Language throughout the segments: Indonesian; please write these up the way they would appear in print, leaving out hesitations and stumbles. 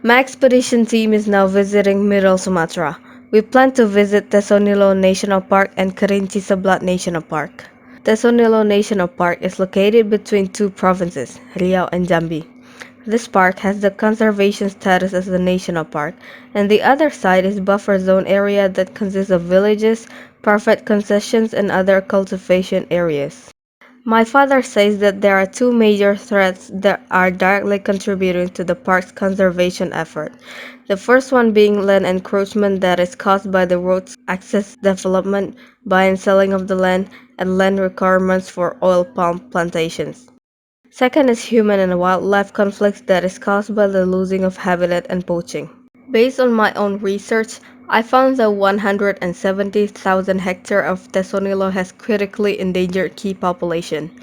My expedition team is now visiting Middle Sumatra. We plan to visit Tesonilo National Park and Kerinci Seblat National Park. Tesonilo National Park is located between two provinces, Riau and Jambi. This park has the conservation status as a national park, and the other side is buffer zone area that consists of villages, private concessions, and other cultivation areas. My father says that there are two major threats that are directly contributing to the park's conservation effort. The first one being land encroachment that is caused by the road's access development, buy and selling of the land, and land requirements for oil palm plantations. Second is human and wildlife conflicts that is caused by the losing of habitat and poaching. Based on my own research, I found that 170,000 hectares of Tesonilo has critically endangered key population,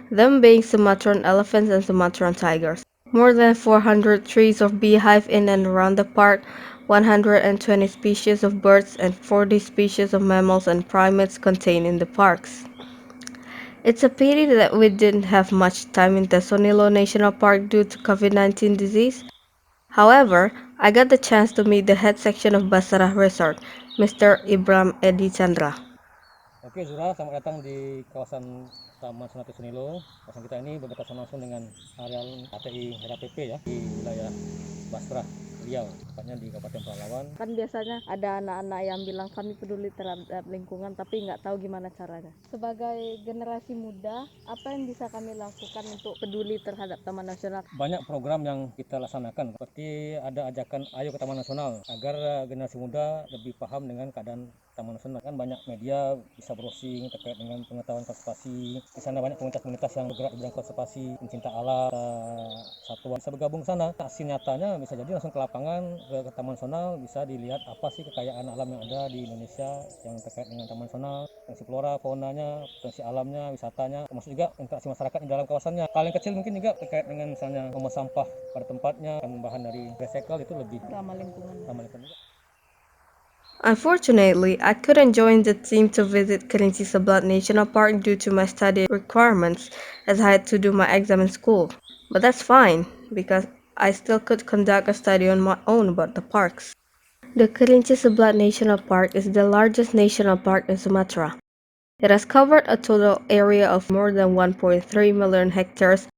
them being Sumatran elephants and Sumatran tigers. More than 400 trees of beehive in and around the park, 120 species of birds, and 40 species of mammals and primates contained in the parks. It's a pity that we didn't have much time in Tesonilo National Park due to COVID-19 disease. However, I got the chance to meet the head section of Basarah Resort, Mr. Ibram Edi Chandra. Oke Zura, selamat datang di kawasan Taman Sungai Sunilo. Kawasan kita ini berdekatan langsung dengan areal ATI RAPP ya, di wilayah Basrah, Riau, tepatnya di Kabupaten Pelalawan. Kan biasanya ada anak-anak yang bilang kami peduli terhadap lingkungan tapi nggak tahu gimana caranya. Sebagai generasi muda, apa yang bisa kami lakukan untuk peduli terhadap Taman Nasional? Banyak program yang kita laksanakan, seperti ada ajakan ayo ke Taman Nasional agar generasi muda lebih paham dengan keadaan Taman Nasional. Kan banyak media bisa browsing terkait dengan pengetahuan konservasi. Di sana banyak komunitas-komunitas yang bergerak di bidang konservasi, pencinta alam, satwa bisa bergabung ke sana. Aksi nyatanya bisa jadi langsung ke lapangan ke Taman Nasional, bisa dilihat apa sih kekayaan alam yang ada di Indonesia yang terkait dengan Taman Nasional, potensi flora, faunanya, potensi alamnya, wisatanya, termasuk juga interaksi masyarakat di dalam kawasannya. Hal yang kecil mungkin juga terkait dengan misalnya membuang sampah pada tempatnya, kan bahan dari recycle itu lebih Ramah lingkungan. ramah lingkungan. Unfortunately, I couldn't join the team to visit Kerinci Seblat National Park due to my study requirements as I had to do my exam in school. But that's fine, because I still could conduct a study on my own about the parks. The Kerinci Seblat National Park is the largest national park in Sumatra. It has covered a total area of more than 1.3 million hectares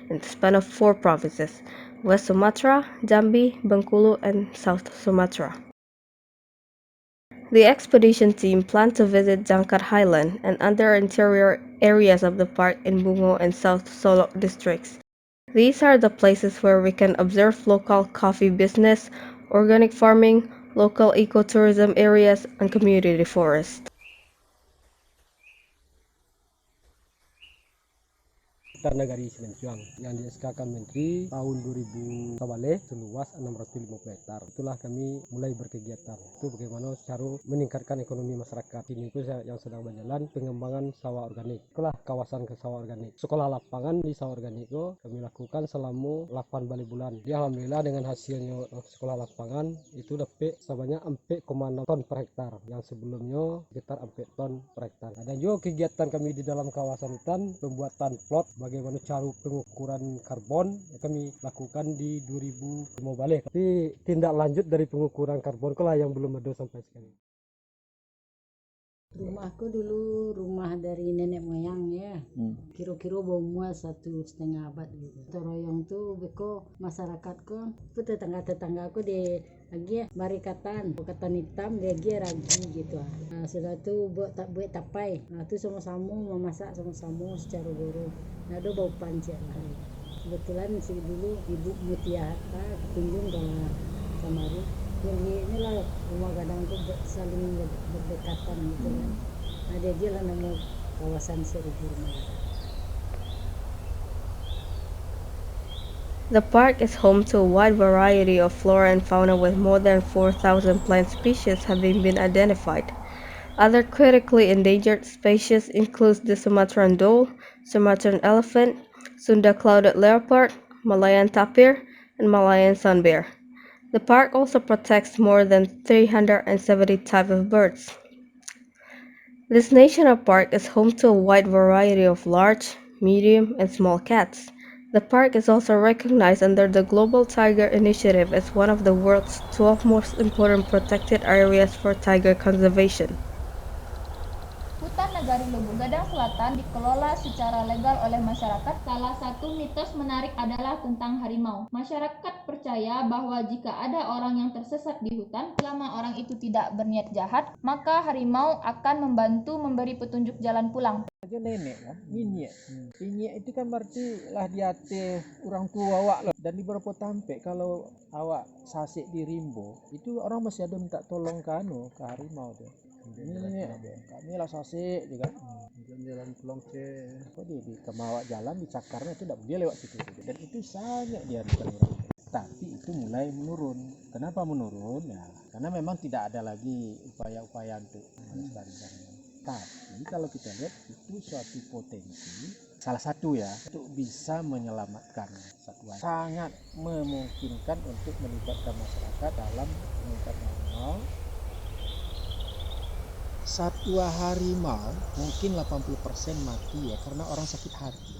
in the span of four provinces: West Sumatra, Jambi, Bengkulu, and South Sumatra. The expedition team planned to visit Jangkar Highland and other interior areas of the park in Bungo and South Solok districts. These are the places where we can observe local coffee business, organic farming, local ecotourism areas, and community forests. Sekitar Nagari Semenjuang yang di SK-kan Menteri tahun 2000 Kabale seluas 650 hektar. Itulah kami mulai berkegiatan. Itu bagaimana cara meningkatkan ekonomi masyarakat. Ini itu yang sedang berjalan pengembangan sawah organik. Itulah kawasan ke sawah organik. Sekolah lapangan di sawah organik itu kami lakukan selama 8 kali bulan. Jadi alhamdulillah dengan hasilnya sekolah lapangan itu dapat sebanyak 4,6 ton per hektar. Yang sebelumnya sekitar 4 ton per hektar. Ada juga kegiatan kami di dalam kawasan hutan pembuatan plot bagaimana cara pengukuran karbon kami lakukan di 2005 balik. Tapi tindak lanjut dari pengukuran karbon itulah yang belum ada sampai sekarang. Rumahku dulu rumah dari nenek moyang ya. Kira-kira bawa 1,5 abad gitu. Toroyong tuh beko masyarakatku, itu tetangga aku di lagi barikatan, katan hitam dia ragi gitu. Nah, sudah tuh buat tapai. Nah, tuh sama-sama memasak sama-sama secara guru. Nah, ada bau panci lah. Kebetulan sih dulu ibu Mutiara kunjung ke Samaru. Jadi inilah rumah gadang itu saling berdekatan gitu kan. Ada dia lah nama kawasan Seribu Rumah Gadang. The park is home to a wide variety of flora and fauna with more than 4,000 plant species having been identified. Other critically endangered species include the Sumatran dole, Sumatran elephant, Sunda clouded leopard, Malayan tapir, and Malayan sun bear. The park also protects more than 370 types of birds. This national park is home to a wide variety of large, medium, and small cats. The park is also recognized under the Global Tiger Initiative as one of the world's 12 most important protected areas for tiger conservation. Hutan Nagari Lubuk Gadang Selatan dikelola secara legal oleh masyarakat. Salah satu mitos menarik adalah tentang harimau. Masyarakat percaya bahwa jika ada orang yang tersesat di hutan, selama orang itu tidak berniat jahat, maka harimau akan membantu memberi petunjuk jalan pulang. Aja nenek kan, nyinyek. Nyinyek itu kan berarti lah di hati orang tua awak loh. Dan di beberapa tampek kalau awak sasik di rimbo, itu orang masih ada minta tolong ke harimau tuh. Ini kami lah sasik juga. Jalan pulang ke kok di kemawak jalan di cakarnya itu tidak boleh lewat situ. Dan itu sangat diharukan orang. Tapi itu mulai menurun. Kenapa menurun? Ya, karena memang tidak ada lagi upaya-upaya untuk melestarikan. Tapi kalau kita lihat itu suatu potensi, salah satu ya, untuk bisa menyelamatkan satwa. Sangat memungkinkan untuk melibatkan masyarakat dalam meningkatkan harimau. Satwa harimau mungkin 80% mati ya karena orang sakit hati.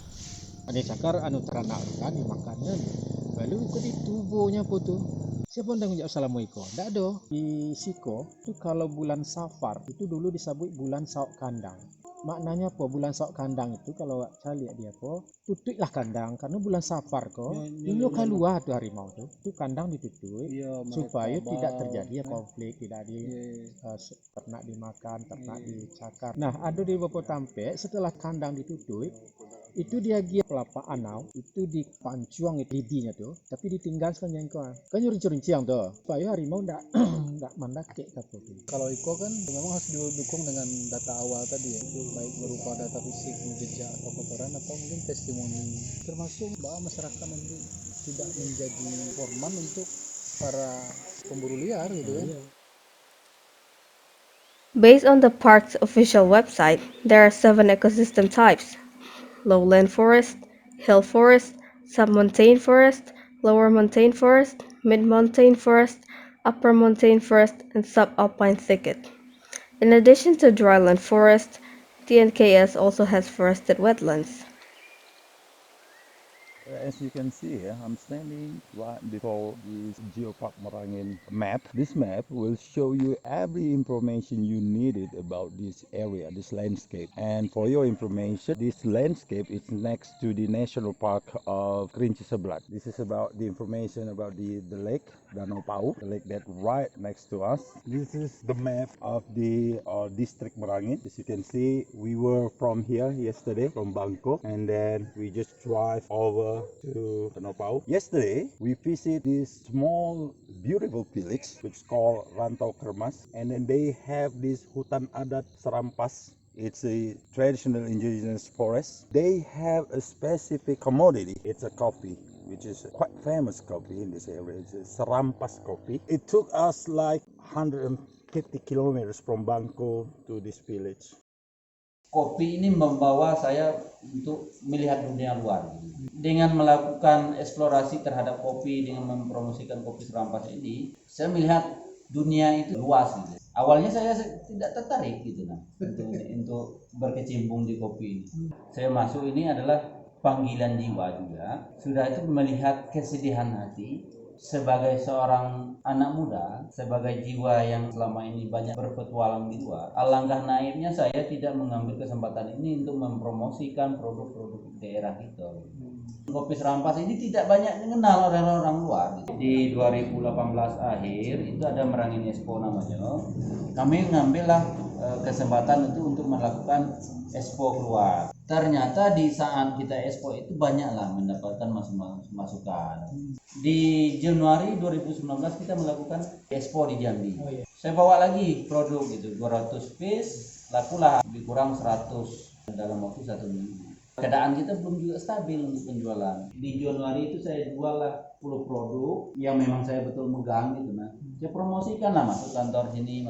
Ada cakar teranak kan di makanan. Lalu ke di tubuhnya putu. Siapa yang menjawab Assalamualaikum? Tidak ada. Di Siko itu kalau bulan Safar itu dulu disebut bulan Sauk Kandang. Maknanya apa? Bulan Sauk Kandang itu kalau saya lihat dia apa? Tutuplah kandang karena bulan Safar kok. Ini keluar tuh harimau tuh. Itu kandang ditutup supaya tidak terjadi konflik, tidak di ternak dimakan, ternak dicakar. Nah, ada di beberapa tampek setelah kandang ditutup itu dia kelapa anau itu dipancuang lidinya tuh tapi ditinggalkan jengkoan kan nyuruh-nyuruh tuh supaya harimau ndak mandake apa tuh. Kalau Iko kan memang harus didukung dengan data awal tadi ya, itu baik berupa data fisik, jejak atau kotoran atau mungkin testimoni, termasuk bahwa masyarakat nanti tidak menjadi korban untuk para pemburu liar gitu kan. Based on the park's official website, there are 7 ecosystem types: lowland forest, hill forest, sub-montane forest, lower montane forest, mid-montane forest, upper montane forest, and subalpine thicket. In addition to dryland forest, TNKS also has forested wetlands. As you can see here, I'm standing right before this Geopark Merangin map. This map will show you every information you needed about this area, this landscape. And for your information, this landscape is next to the National Park of Kerinci Sebelat. This is about the information about the lake, Danau Pau, the lake that right next to us. This is the map of the district Merangin. As you can see, we were from here yesterday, from Bangkok, and then we just drive over to Danau Pau. Yesterday, we visited this small, beautiful village which is called Rantau Kermas, and then they have this Hutan Adat Serampas. It's a traditional indigenous forest. They have a specific commodity. It's a coffee, which is quite famous coffee in this area. It's a Serampas coffee. It took us like 150 kilometers from Bangkok to this village. Kopi ini membawa saya untuk melihat dunia luar. Dengan melakukan eksplorasi terhadap kopi, dengan mempromosikan kopi Serampas ini, saya melihat dunia itu luas gitu. Awalnya saya tidak tertarik gitu untuk berkecimpung di kopi ini. Saya masuk ini adalah panggilan jiwa juga. Sudah itu melihat kesedihan hati sebagai seorang anak muda, sebagai jiwa yang selama ini banyak berpetualang di luar. Alangkah naifnya saya tidak mengambil kesempatan ini untuk mempromosikan produk-produk daerah kita. Kopi Serampas ini tidak banyak dikenal oleh orang luar. Di 2018 akhir itu ada Merangin Expo namanya. Kami mengambillah kesempatan itu untuk melakukan expo keluar. Ternyata di saat kita expo itu banyaklah mendapatkan masukan. Di Januari 2019 kita melakukan expo di Jambi. Saya bawa lagi produk gitu, 200 piece, lakulah lebih kurang 100 dalam waktu 1 minggu. Keadaan kita belum juga stabil untuk penjualan. Di Januari itu saya jual lah 10 produk yang memang saya betul megang gitu nah. Saya promosikan lah masuk kantor sini,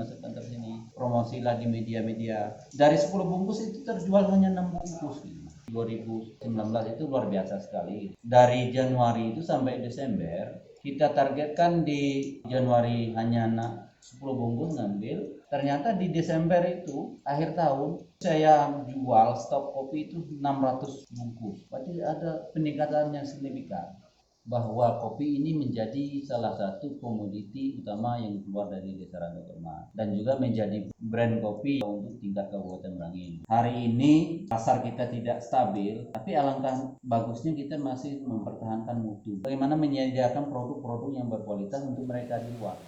promosilah di media-media. Dari 10 bungkus itu terjual hanya 6 bungkus gitu. 2019 itu luar biasa sekali. Dari Januari itu sampai Desember, kita targetkan di Januari hanya 10 bungkus ngambil. Ternyata di Desember itu, akhir tahun, saya jual stok kopi itu 600 bungkus. Berarti ada peningkatan yang signifikan, bahwa kopi ini menjadi salah satu komoditi utama yang keluar dari Desa Ranggatorma dan juga menjadi brand kopi untuk tingkat Kabupaten Merangin. Hari ini pasar kita tidak stabil, tapi alangkah bagusnya kita masih mempertahankan mutu. Bagaimana menyediakan produk-produk yang berkualitas untuk mereka di luar.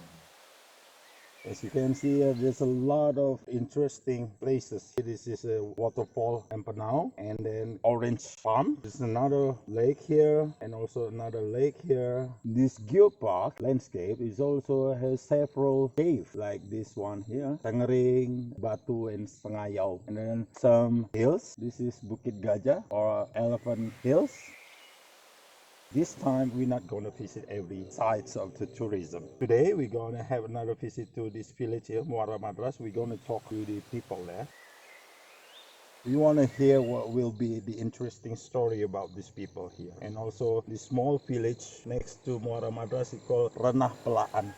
As you can see, there's a lot of interesting places. This is a waterfall Empanao, and then Orange Farm. There's another lake here, and also another lake here. This geopark landscape is also has several caves, like this one here, Tengering, Batu, and Sengayau. And then some hills. This is Bukit Gajah or Elephant Hills. This time we're not going to visit every sites of the tourism. Today we're going to have another visit to this village here, Muara Madras. We're going to talk to the people there. We want to hear what will be the interesting story about these people here. And also the small village next to Muara Madras is called Ranah Pelaan.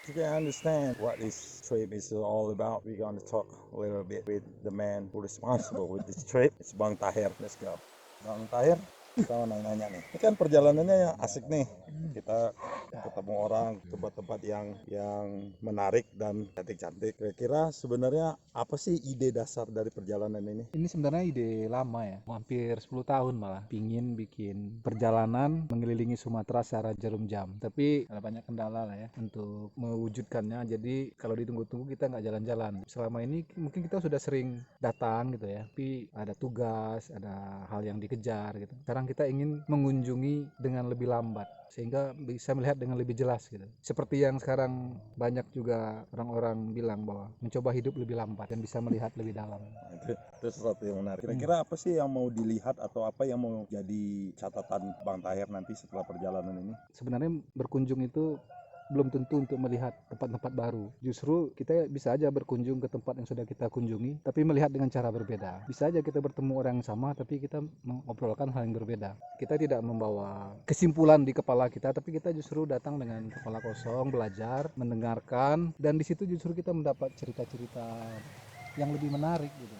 You can understand what this trip is all about. We're going to talk a little bit with the man who is responsible with this trip. It's Bang Tahir. Let's go. Bang Tahir, kita mau nanya nih. Ini kan perjalanannya asik nih. Kita ketemu orang, tempat-tempat yang menarik dan cantik-cantik. Kira-kira sebenarnya apa sih ide dasar dari perjalanan ini? Ini sebenarnya ide lama ya, hampir 10 tahun malah. Pingin bikin perjalanan mengelilingi Sumatera secara jarum jam. Tapi ada banyak kendala lah ya untuk mewujudkannya. Jadi kalau ditunggu-tunggu kita nggak jalan-jalan. Selama ini mungkin kita sudah sering datang gitu ya. Tapi ada tugas, ada hal yang dikejar gitu. Sekarang kita ingin mengunjungi dengan lebih lambat, sehingga bisa melihat dengan lebih jelas gitu. Seperti yang sekarang banyak juga orang-orang bilang bahwa mencoba hidup lebih lambat dan bisa melihat lebih dalam. Itu sesuatu yang menarik. Kira-kira apa sih yang mau dilihat atau apa yang mau jadi catatan Bang Tahir nanti setelah perjalanan ini? Sebenarnya berkunjung itu belum tentu untuk melihat tempat-tempat baru. Justru kita bisa aja berkunjung ke tempat yang sudah kita kunjungi, tapi melihat dengan cara berbeda. Bisa aja kita bertemu orang yang sama, tapi kita mengobrolkan hal yang berbeda. Kita tidak membawa kesimpulan di kepala kita, tapi kita justru datang dengan kepala kosong, belajar, mendengarkan, dan di situ justru kita mendapat cerita-cerita yang lebih menarik gitu.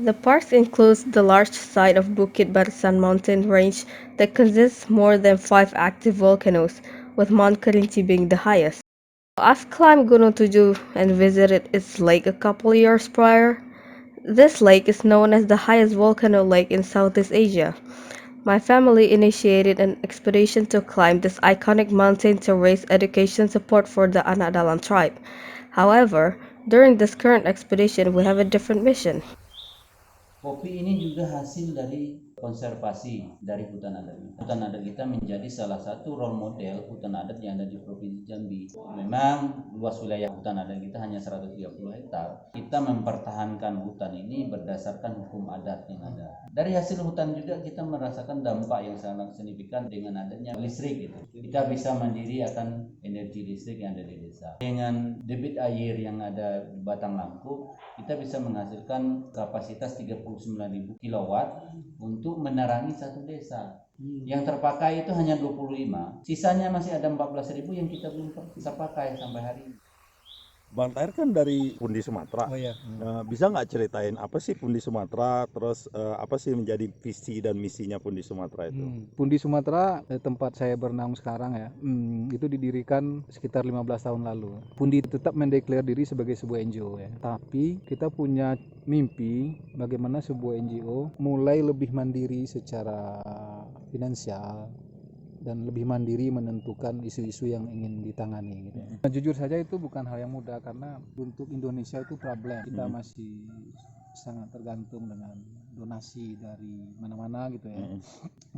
The park includes the large site of Bukit Barisan mountain range that consists more than 5 active volcanoes, with Mount Kerinci being the highest. I've climbed Gunung Tujuh and visited its lake a couple years prior. This lake is known as the highest volcano lake in Southeast Asia. My family initiated an expedition to climb this iconic mountain to raise education support for the Anak Dalam tribe. However, during this current expedition, we have a different mission. Kopi ini juga hasil dari konservasi dari hutan adat. Hutan adat kita menjadi salah satu role model hutan adat yang ada di Provinsi Jambi. Memang luas wilayah hutan adat kita hanya 130 hektar. Kita mempertahankan hutan ini berdasarkan hukum adat yang ada. Dari hasil hutan juga kita merasakan dampak yang sangat signifikan dengan adanya listrik gitu. Kita bisa mandiri akan energi listrik yang ada di desa. Dengan debit air yang ada di Batang Langkup, kita bisa menghasilkan kapasitas 39.000 kilowatt untuk menerangi satu desa. Yang terpakai itu hanya 25, sisanya masih ada 14.000 yang kita belum bisa pakai sampai hari ini. Bang Tahir kan dari Pundi Sumatera. Oh iya. Bisa nggak ceritain apa sih Pundi Sumatera, terus apa sih menjadi visi dan misinya Pundi Sumatera itu? Pundi Sumatera, tempat saya bernaung sekarang ya, itu didirikan sekitar 15 tahun lalu. Pundi tetap mendeklar diri sebagai sebuah NGO ya. Tapi kita punya mimpi bagaimana sebuah NGO mulai lebih mandiri secara finansial dan lebih mandiri menentukan isu-isu yang ingin ditangani gitu. Nah, jujur saja itu bukan hal yang mudah karena untuk Indonesia itu problem. Kita masih sangat tergantung dengan donasi dari mana-mana gitu ya.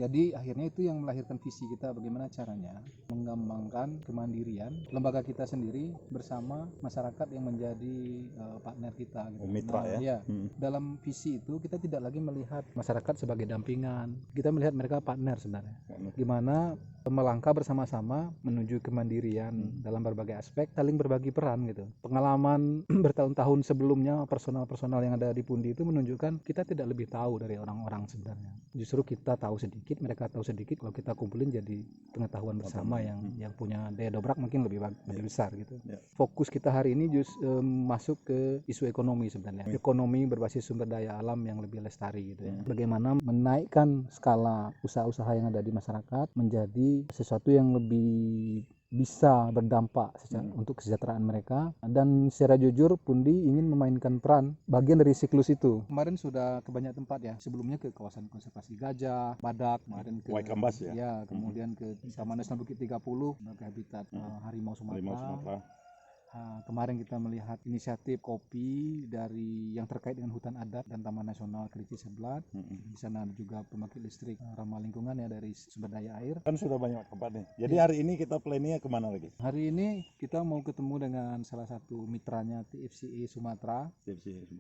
Jadi akhirnya itu yang melahirkan visi kita bagaimana caranya mengembangkan kemandirian lembaga kita sendiri bersama masyarakat yang menjadi partner kita gitu. Mitra ya. Dalam visi itu kita tidak lagi melihat masyarakat sebagai dampingan. Kita melihat mereka partner sebenarnya. Gimana melangkah bersama-sama menuju kemandirian dalam berbagai aspek, saling berbagi peran gitu. Pengalaman bertahun-tahun sebelumnya personal-personal yang ada di Pundi itu menunjukkan kita tidak lebih tahu dari orang-orang sebenarnya. Justru kita tahu sedikit, mereka tahu sedikit. Kalau kita kumpulin jadi pengetahuan bersama yang punya daya dobrak mungkin lebih besar gitu. Fokus kita hari ini masuk ke isu ekonomi sebenarnya. Ekonomi berbasis sumber daya alam yang lebih lestari gitu ya. Bagaimana menaikkan skala usaha-usaha yang ada di masyarakat menjadi sesuatu yang lebih bisa berdampak untuk kesejahteraan mereka. Dan secara jujur Pundi ingin memainkan peran bagian dari siklus itu. Kemarin sudah ke banyak tempat ya, sebelumnya ke kawasan konservasi gajah, badak, kemarin ke Waikambas ya? Kemudian ke Taman Nasional Bukit 30 sebagai habitat harimau Sumatera. Kemarin kita melihat inisiatif kopi dari yang terkait dengan hutan adat dan Taman Nasional Kerinci Seblat. Di sana ada juga pembangkit listrik ramah lingkungan ya dari sumber daya air. Kan sudah banyak tempat nih. Jadi hari ini kita planningnya kemana lagi? Hari ini kita mau ketemu dengan salah satu mitranya TFCA Sumatera,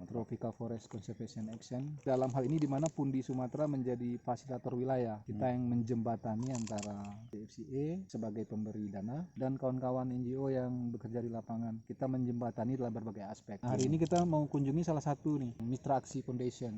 Tropical Forest Conservation Action. Dalam hal ini di mana Pundi Sumatera menjadi fasilitator wilayah. Kita yang menjembatani antara TFCA sebagai pemberi dana dan kawan-kawan NGO yang bekerja di lapangan. Kita menjembatani dalam berbagai aspek. Hari ini kita mau kunjungi salah satu nih, Mitra Aksi Foundation.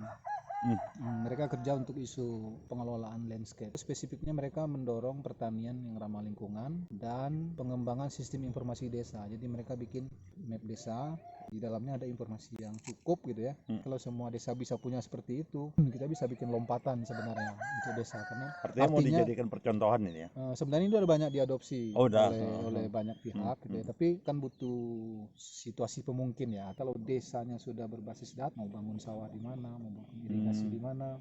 Mereka kerja untuk isu pengelolaan landscape. Spesifiknya mereka mendorong pertanian yang ramah lingkungan dan pengembangan sistem informasi desa. Jadi mereka bikin map desa, di dalamnya ada informasi yang cukup gitu ya. Kalau semua desa bisa punya seperti itu, kita bisa bikin lompatan sebenarnya untuk desa, karena Artinya mau dijadikan percontohan ini ya? Sebenarnya itu udah banyak diadopsi oleh banyak pihak gitu ya. Tapi kan butuh situasi pemungkin ya. Kalau desanya sudah berbasis data, mau bangun sawah di mana, mau bangun irigasi di mana,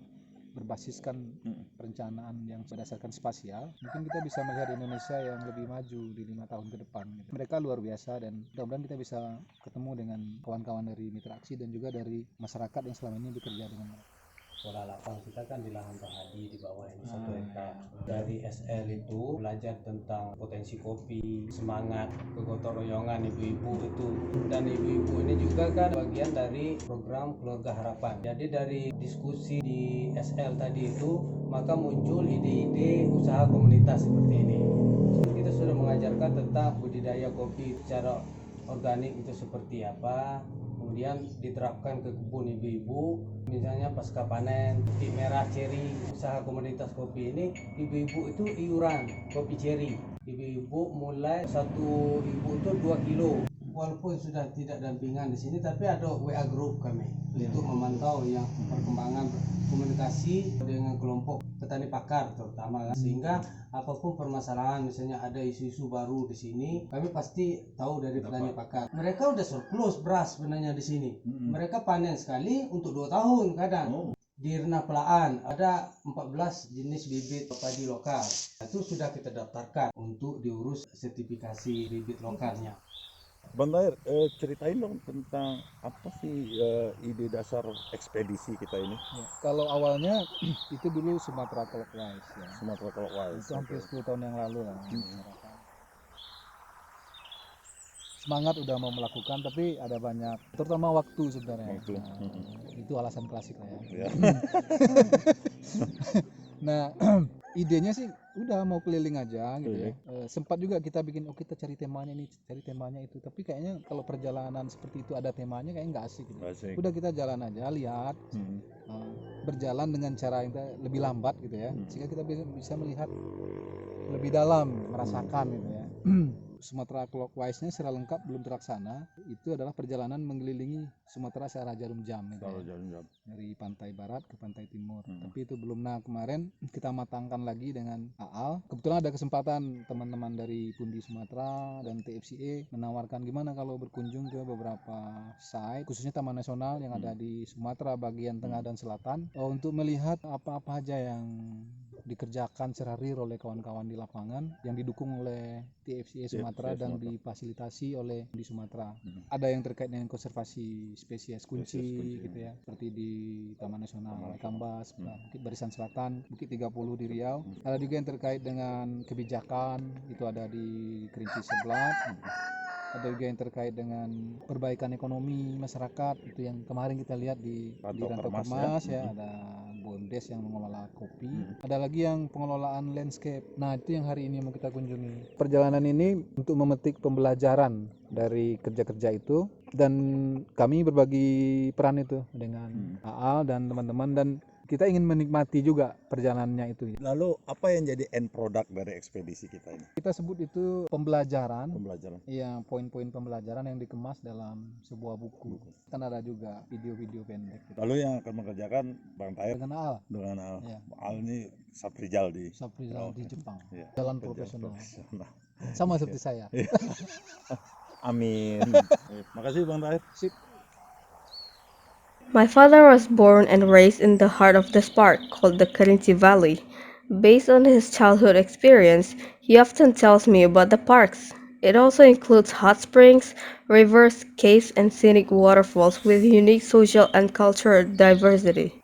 berbasiskan perencanaan yang berdasarkan spasial, mungkin kita bisa melihat Indonesia yang lebih maju di 5 tahun ke depan gitu. Mereka luar biasa dan mudah-mudahan kita bisa ketemu dengan kawan-kawan dari Mitra Aksi dan juga dari masyarakat yang selama ini bekerja dengan mereka. Pola lapang kita kan di lahan Pahadi di bawah ini 1 hektar. Dari SL itu belajar tentang potensi kopi, semangat kegotong royongan ibu-ibu itu, dan ibu-ibu ini juga kan bagian dari program Keluarga Harapan. Jadi dari diskusi di SL tadi itu maka muncul ide-ide usaha komunitas seperti ini. Kita sudah mengajarkan tentang budidaya kopi secara organik itu seperti apa, kemudian diterapkan ke kebun ibu-ibu, misalnya pasca panen kopi merah ceri. Usaha komunitas kopi ini ibu-ibu itu iuran kopi ceri, ibu-ibu mulai satu ibu itu 2 kilo. Walaupun sudah tidak dampingan di sini, tapi ada WA group kami untuk memantau yang perkembangan komunikasi dengan kelompok petani pakar terutama, sehingga apapun permasalahan, misalnya ada isu-isu baru di sini, kami pasti tahu dari petani pakar. Mereka udah surplus beras sebenarnya di sini. Mereka panen sekali untuk 2 tahun kadang. Di Renah Pelaan ada 14 jenis bibit padi lokal. Itu sudah kita daftarkan untuk diurus sertifikasi bibit lokalnya. Bang Tahir, ceritain dong tentang apa sih ide dasar ekspedisi kita ini? Kalau awalnya itu dulu Sumatera Clockwise ya. Sumatera Clockwise. Itu hampir 10 tahun yang lalu lah. Semangat udah mau melakukan, tapi ada banyak, terutama waktu sebenarnya. Itu alasan klasik lah ya. Nah, idenya sih udah mau keliling aja gitu ya. Sempat juga kita bikin, kita cari temanya ini, cari temanya itu. Tapi kayaknya kalau perjalanan seperti itu ada temanya kayak nggak asik gitu. Udah kita jalan aja, lihat, berjalan dengan cara yang lebih lambat gitu ya, sehingga kita bisa melihat lebih dalam, merasakan gitu ya. Sumatera Clockwise-nya secara lengkap belum terlaksana. Itu adalah perjalanan mengelilingi Sumatera secara jarum jam gitu ya. Dari pantai barat ke pantai timur. Tapi itu belum. Nah, kemarin kita matangkan lagi dengan AAL. Kebetulan ada kesempatan teman-teman dari Pundi Sumatera dan TFCA menawarkan gimana kalau berkunjung ke beberapa site, khususnya Taman Nasional yang ada di Sumatera bagian tengah dan selatan, untuk melihat apa-apa aja yang dikerjakan secara real oleh kawan-kawan di lapangan yang didukung oleh TFCA Sumatera dan difasilitasi oleh di Sumatera. Ada yang terkait dengan konservasi spesies kunci gitu ya, seperti di Taman Nasional Waikambas, Bukit Barisan Selatan, Bukit 30 di Riau. Ada juga yang terkait dengan kebijakan, itu ada di Kerinci Seblat. Ada juga yang terkait dengan perbaikan ekonomi masyarakat, itu yang kemarin kita lihat di Rantau Kermas ya. Ada BUMDes yang mengelola kopi. Ada lagi lagi yang pengelolaan landscape. Nah, itu yang hari ini mau kita kunjungi. Perjalanan ini untuk memetik pembelajaran dari kerja-kerja itu, dan kami berbagi peran itu dengan Aal dan teman-teman, dan kita ingin menikmati juga perjalanannya itu. Lalu apa yang jadi end product dari ekspedisi kita ini? Kita sebut itu pembelajaran. Pembelajaran. Iya, poin-poin pembelajaran yang dikemas dalam sebuah buku. Kan ada juga video-video pendek. Gitu. Lalu yang akan mengerjakan Bang Tahir Dengan Aal. dengan Al. Iya. Al ini Saprijal di Saprizal di Jepang. Iya. Jalan Kerja profesional. profesional. Sama seperti saya. Amin. Makasih Bang Tahir. Sip. My father was born and raised in the heart of this park called the Kerinci Valley. Based on his childhood experience, he often tells me about the parks. It also includes hot springs, rivers, caves, and scenic waterfalls with unique social and cultural diversity.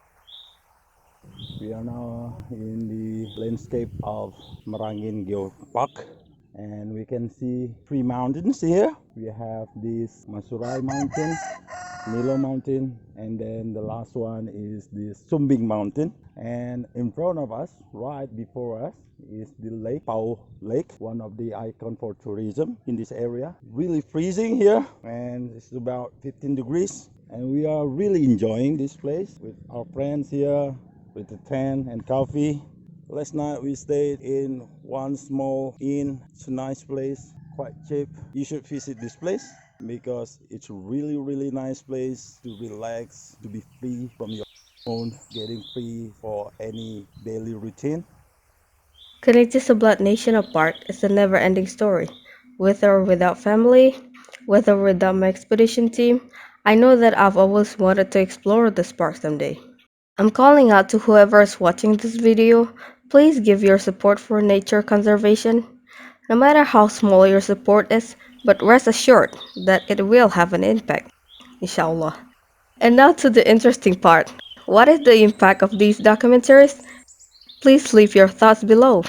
We are now in the landscape of Merangin Geopark, and we can see three mountains here. We have this Masurai Mountain, Nilo Mountain, and then the last one is the Sumbing Mountain. And in front of us, right before us, is the lake, Pau Lake, one of the icon for tourism in this area. Really freezing here, and it's about 15 degrees. And we are really enjoying this place with our friends here, with the tent and coffee. Last night we stayed in one small inn. It's a nice place, quite cheap. You should visit this place because it's a really nice place to relax, to be free from your phone, getting free for any daily routine. Kerinci Seblat National Park is a never-ending story. With or without family, with or without my expedition team, I know that I've always wanted to explore this park someday. I'm calling out to whoever is watching this video, please give your support for nature conservation. No matter how small your support is, but rest assured that it will have an impact, inshallah. And now to the interesting part. What is the impact of these documentaries? Please leave your thoughts below.